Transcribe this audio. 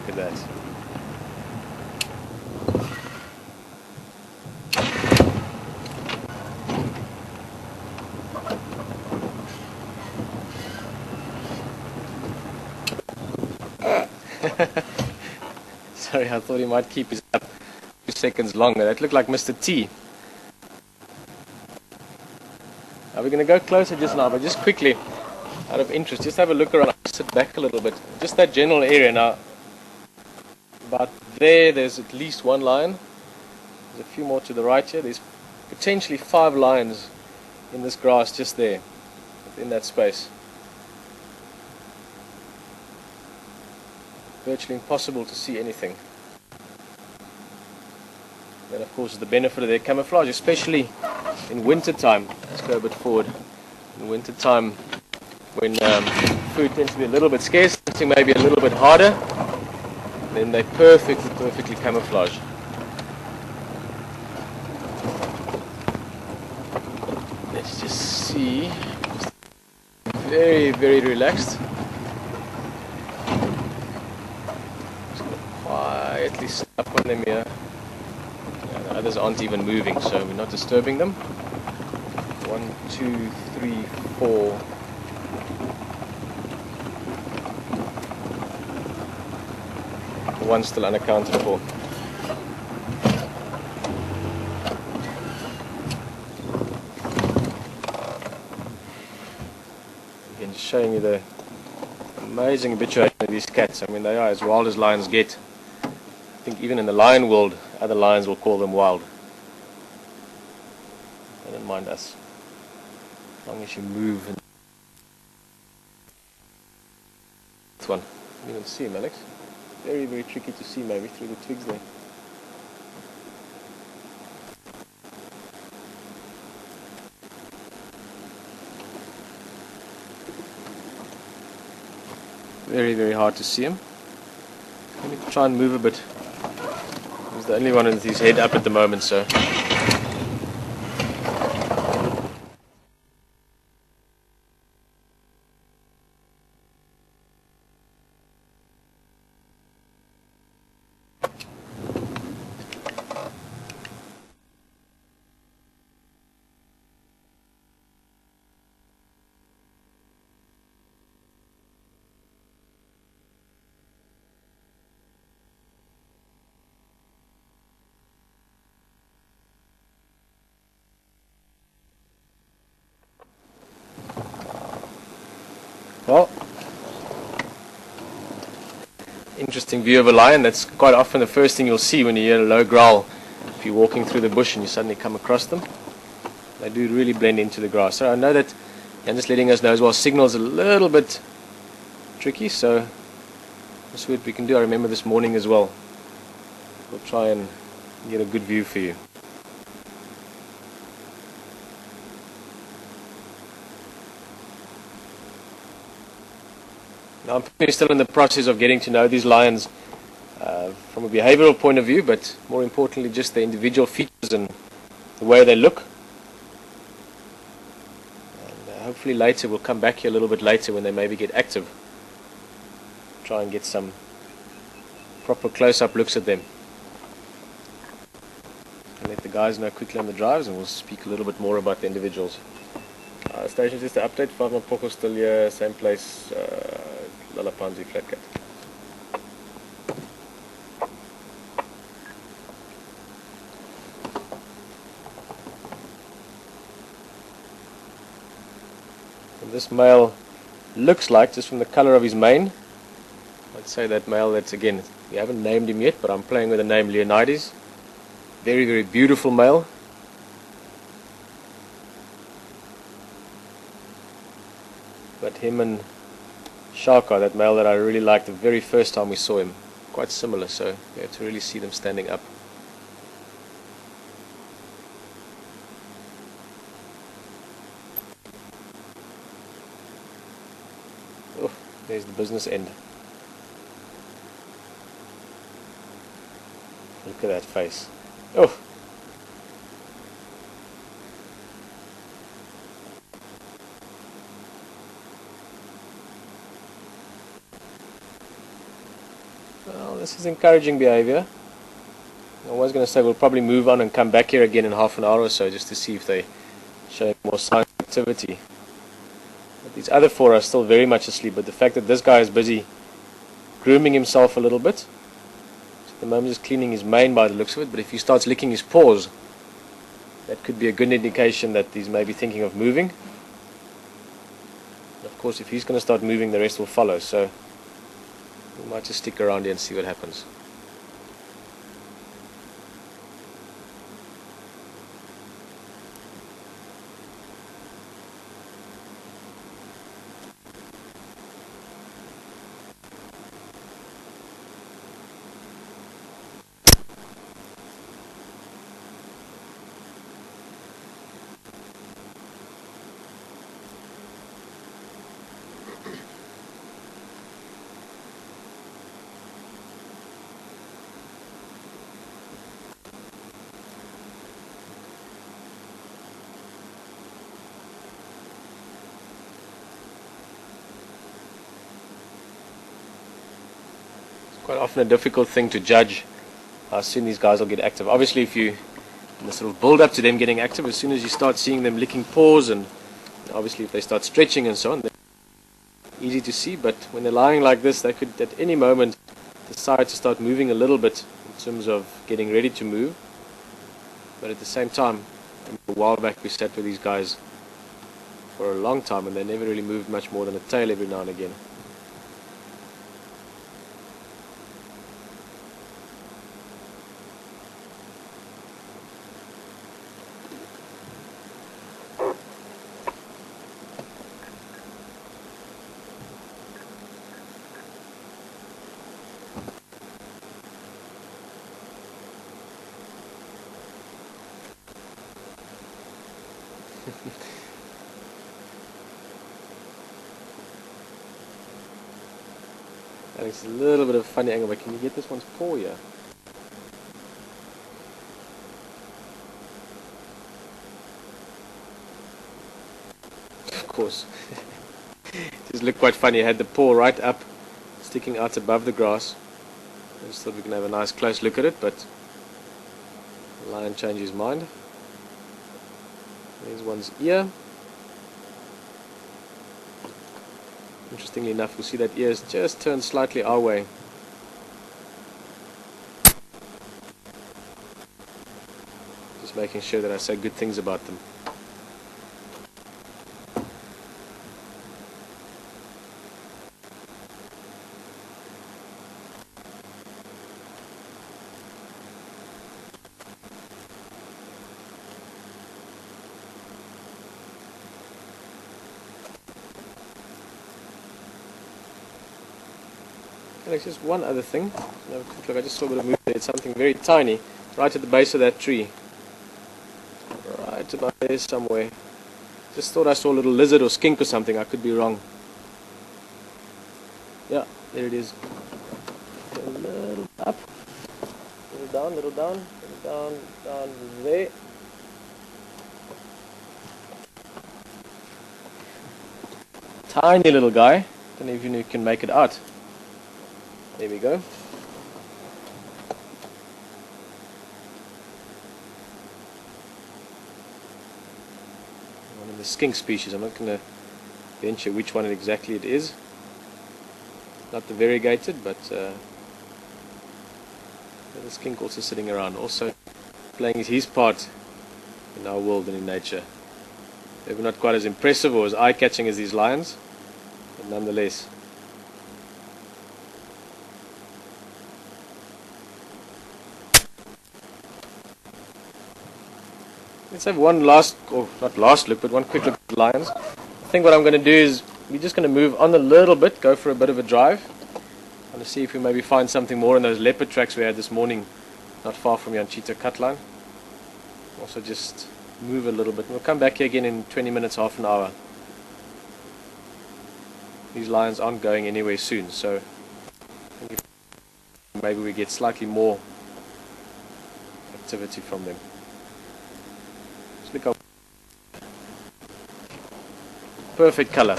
at that. Sorry, I thought he might keep his up 2 seconds longer. That looked like Mr. T. Now we're going to go closer just now, but just quickly, out of interest, just have a look around. Sit back a little bit. Just that general area now. About there's at least one lion. There's a few more to the right here. There's potentially 5 lions in this grass just there, in that space. Virtually impossible to see anything. Then of course the benefit of their camouflage, especially in winter time. Let's go a bit forward. In winter time, when food tends to be a little bit scarce, hunting maybe a little bit harder, then they're perfectly camouflaged. Let's just see. Very, very relaxed. Just gonna quietly step on them here. Yeah, the others aren't even moving, so we're not disturbing them. 1, 2, 3, 4. One still unaccounted for. Again, just showing you the amazing habituation of these cats. I mean, they are as wild as lions get. I think even in the lion world, other lions will call them wild. They don't mind us, as long as you move. This one, you can see him, Alex. Very, very tricky to see maybe through the twigs there. Very, very hard to see him. Let me try and move a bit. He's the only one with his head up at the moment, so. Well, interesting view of a lion. That's quite often the first thing you'll see when you hear a low growl. If you're walking through the bush and you suddenly come across them, they do really blend into the grass. So I know that, and just letting us know as well, signal's a little bit tricky, so we'll see what we can do. I remember this morning as well. We'll try and get a good view for you. Now, I'm still in the process of getting to know these lions from a behavioral point of view, but more importantly just the individual features and the way they look. And hopefully later we'll come back here a little bit later when they maybe get active. Try and get some proper close-up looks at them. And let the guys know quickly on the drives, and we'll speak a little bit more about the individuals. Station just to update, 5 Mapogo still here, same place, Lalapanzi Flatcat. And this male looks like, just from the color of his mane, I'd say that male, that's again, we haven't named him yet, but I'm playing with the name Leonidas. Very, very beautiful male. But him and Shaka, that male that I really liked the very first time we saw him, quite similar, so you have to really see them standing up. Oh, there's the business end. Look at that face. Oh! Well, this is encouraging behavior. I was going to say we'll probably move on and come back here again in half an hour or so just to see if they show more signs of activity. But these other four are still very much asleep, but the fact that this guy is busy grooming himself a little bit, so at the moment he's cleaning his mane by the looks of it, but if he starts licking his paws, that could be a good indication that he's maybe thinking of moving. Of course, if he's going to start moving, the rest will follow, so we might just stick around here and see what happens. Quite often a difficult thing to judge how soon these guys will get active. Obviously, if you in the sort of build up to them getting active, as soon as you start seeing them licking paws, and obviously if they start stretching and so on, they're easy to see. But when they're lying like this, they could at any moment decide to start moving a little bit in terms of getting ready to move. But at the same time, a while back we sat with these guys for a long time and they never really moved much more than a tail every now and again. And it's a little bit of a funny angle, but can you get this one's paw here? Of course. Just looked quite funny. I had the paw right up, sticking out above the grass. I just thought we can have a nice close look at it, but the lion changed his mind. There's one's ear. Interestingly enough, we'll see that ear is just turned slightly our way. Just making sure that I say good things about them. There's just one other thing. Look, I just saw a bit of movement there. It's something very tiny, right at the base of that tree. Right about there somewhere. Just thought I saw a little lizard or skink or something. I could be wrong. Yeah, there it is. A little up, little down, down there. Tiny little guy. Don't know if you can make it out. There we go. One of the skink species. I'm not going to venture which one exactly it is. Not the variegated, but the skink also sitting around, also playing his part in our world and in nature. Maybe not quite as impressive or as eye-catching as these lions, but nonetheless. Let's have one last, or not last look, but one quick look at the lions. I think what I'm going to do is we're just going to move on a little bit, go for a bit of a drive. I'm going to see if we maybe find something more in those leopard tracks we had this morning, not far from Yanchita Cutline. Also just move a little bit. We'll come back here again in 20 minutes, half an hour. These lions aren't going anywhere soon, so maybe we get slightly more activity from them. Look how perfect color.